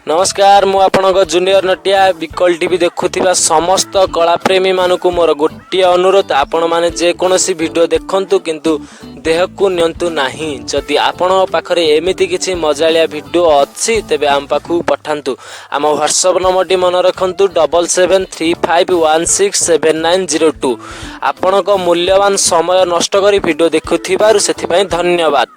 नमस्कार मु आपणक जूनियर नटिया विकल टीवी देखुथिबा समस्त कलाप्रेमी मानकु मोर गोटे अनुरोध आपण माने जेकोसी वीडियो देखंतु किंतु देह को नियंतु नाही। जदि आपण पाखरे एमिति किछि मजालिया वीडियो अछि तेबे आम पाखु पठांतु। आम व्हाट्सएप नंबर मन रखंतु 7735167902। आपणक मूल्यवान समय नष्ट करी वीडियो देखुथिबारु सेथिपई धन्यवाद।